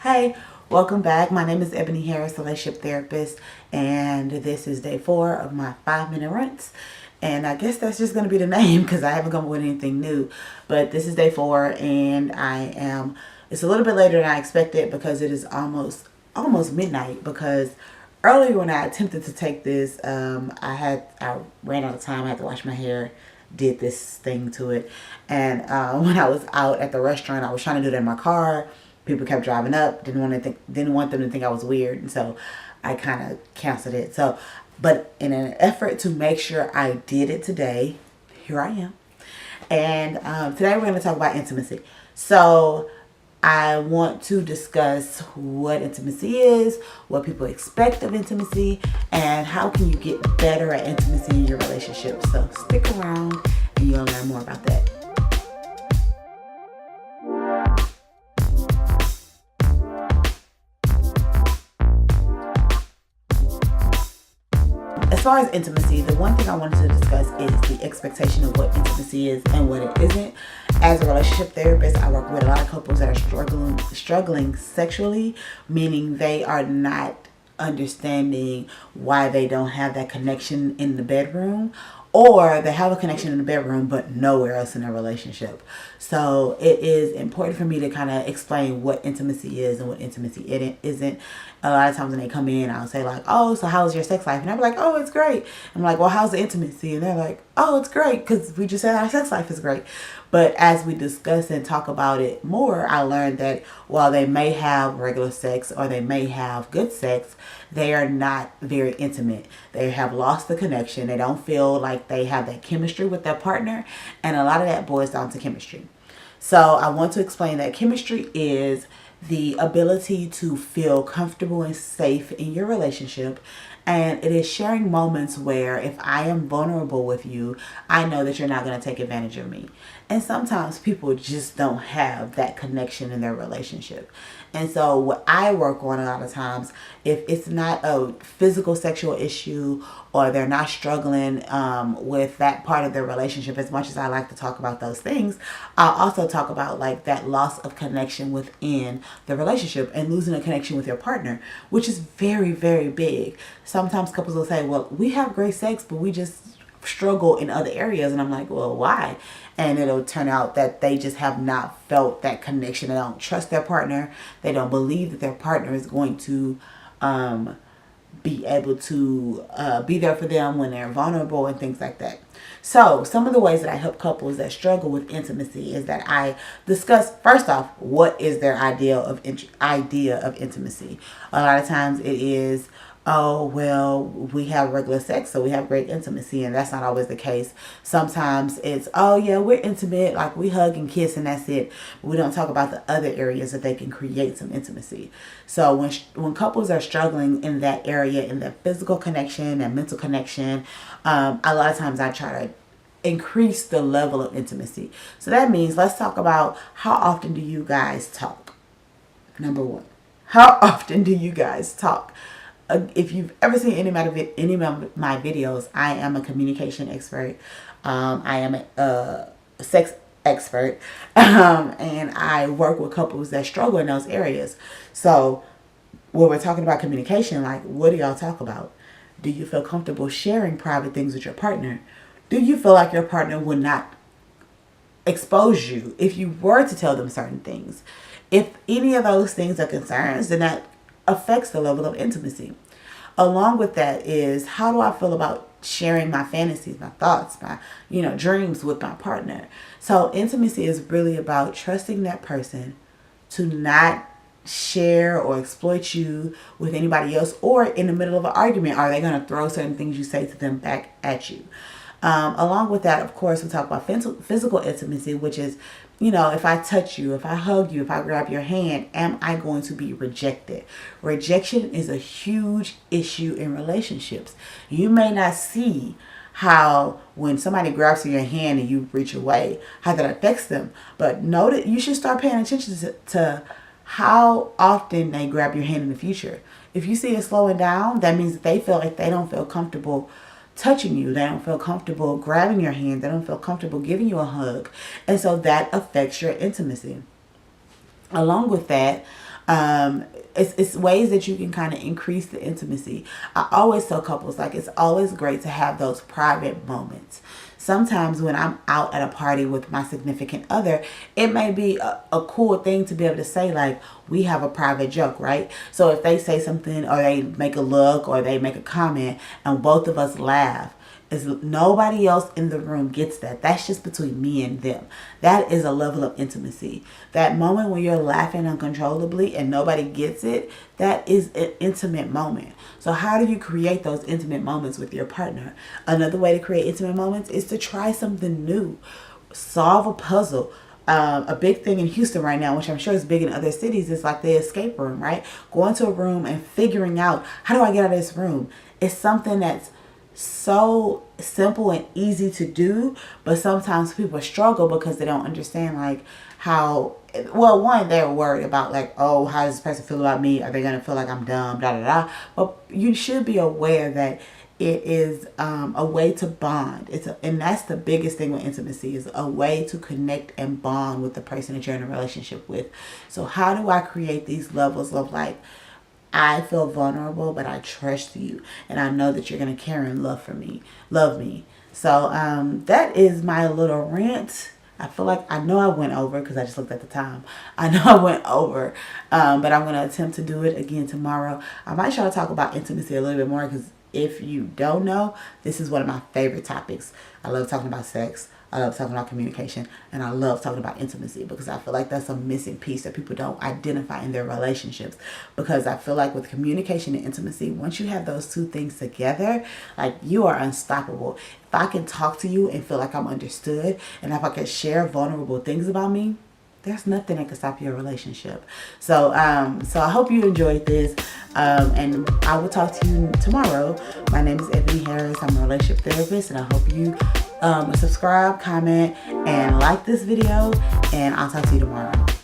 Hey, welcome back. My name is Eboni Harris, relationship therapist, and this is day 4 of my 5-minute rants. And I guess that's just going to be the name because I haven't come up with anything new. But this is day 4, and it's a little bit later than I expected because it is almost midnight. Because earlier when I attempted to take this, I ran out of time. I had to wash my hair, did this thing to it, and when I was out at the restaurant, I was trying to do that in my car. People kept driving up. Didn't want them to think I was weird, and so I kind of canceled it. So, but in an effort to make sure I did it today, here I am. And today we're going to talk about intimacy. So I want to discuss what intimacy is, what people expect of intimacy, and how can you get better at intimacy in your relationship. So stick around and you'll learn more about that. As far as intimacy, the one thing I wanted to discuss is the expectation of what intimacy is and what it isn't. As a relationship therapist, I work with a lot of couples that are struggling sexually, meaning they are not understanding why they don't have that connection in the bedroom, or they have a connection in the bedroom but nowhere else in their relationship. So it is important for me to kind of explain what intimacy is and what intimacy isn't. A lot of times when they come in, I'll say like, oh, so how's your sex life? And I'll be like, oh, it's great. I'm like, well, how's the intimacy? And they're like, oh, it's great because we just said our sex life is great. But as we discuss and talk about it more, I learned that while they may have regular sex or they may have good sex, they are not very intimate. They have lost the connection. They don't feel like they have that chemistry with their partner. And a lot of that boils down to chemistry. So I want to explain that chemistry is the ability to feel comfortable and safe in your relationship. And it is sharing moments where if I am vulnerable with you, I know that you're not going to take advantage of me. And sometimes people just don't have that connection in their relationship. And so what I work on a lot of times, if it's not a physical sexual issue or they're not struggling with that part of their relationship, as much as I like to talk about those things, I'll also talk about like that loss of connection within the relationship and losing a connection with your partner, which is very, very big. Sometimes couples will say, well, we have great sex, but we just struggle in other areas. And I'm like, well, why? And it'll turn out that they just have not felt that connection. They don't trust their partner. They don't believe that their partner is going to be able to be there for them when they're vulnerable and things like that. So some of the ways that I help couples that struggle with intimacy is that I discuss, first off, what is their idea of intimacy. A lot of times it is, oh, well, we have regular sex, so we have great intimacy, and that's not always the case. Sometimes it's, oh, yeah, we're intimate, like we hug and kiss, and that's it. We don't talk about the other areas that they can create some intimacy. So when couples are struggling in that area, in that physical connection and mental connection, a lot of times I try to increase the level of intimacy. So that means let's talk about how often do you guys talk? Number one, how often do you guys talk? If you've ever seen any of my videos, I am a communication expert. I am a sex expert. And I work with couples that struggle in those areas. So when we're talking about communication, like, what do y'all talk about? Do you feel comfortable sharing private things with your partner? Do you feel like your partner would not expose you if you were to tell them certain things? If any of those things are concerns, then that affects the level of intimacy. Along with that is, how do I feel about sharing my fantasies, my thoughts, my dreams with my partner? So intimacy is really about trusting that person to not share or exploit you with anybody else, or in the middle of an argument, are they going to throw certain things you say to them back at you? Along with that, of course, we talk about physical intimacy, which is, if I touch you, if I hug you, if I grab your hand, am I going to be rejected? Rejection is a huge issue in relationships. You may not see how when somebody grabs your hand and you reach away, how that affects them. But you should start paying attention to how often they grab your hand in the future. If you see it slowing down, that means that they feel like they don't feel comfortable touching you. They don't feel comfortable grabbing your hand. They don't feel comfortable giving you a hug. And so that affects your intimacy. Along with that, It's ways that you can kind of increase the intimacy. I always tell couples, like, it's always great to have those private moments. Sometimes when I'm out at a party with my significant other, it may be a cool thing to be able to say, like, we have a private joke, right? So if they say something or they make a look or they make a comment and both of us laugh, is nobody else in the room gets that. That's just between me and them. That is a level of intimacy. That moment when you're laughing uncontrollably and nobody gets it, that is an intimate moment. So how do you create those intimate moments with your partner? Another way to create intimate moments is to try something new. Solve a puzzle. A big thing in Houston right now, which I'm sure is big in other cities, is like the escape room, right? Going to a room and figuring out, how do I get out of this room? It's something that's so simple and easy to do, but sometimes people struggle because they don't understand, like, how, well, one, they're worried about, like, oh, how does this person feel about me? Are they going to feel like I'm dumb? Da da da. But you should be aware that it is a way to bond. And that's the biggest thing with intimacy, is a way to connect and bond with the person that you're in a relationship with. So how do I create these levels of, like, I feel vulnerable, but I trust you, and I know that you're going to care and love me. So that is my little rant. I feel like, I know I went over because I just looked at the time. I know I went over, but I'm going to attempt to do it again tomorrow. I might try to talk about intimacy a little bit more, because if you don't know, this is one of my favorite topics. I love talking about sex. I love talking about communication, and I love talking about intimacy, because I feel like that's a missing piece that people don't identify in their relationships. Because I feel like with communication and intimacy, once you have those two things together, like, you are unstoppable. If I can talk to you and feel like I'm understood, and if I can share vulnerable things about me, there's nothing that can stop your relationship. So I hope you enjoyed this, and I will talk to you tomorrow. My name is Eboni Harris. I'm a relationship therapist, and I hope you subscribe, comment, and like this video, and I'll talk to you tomorrow.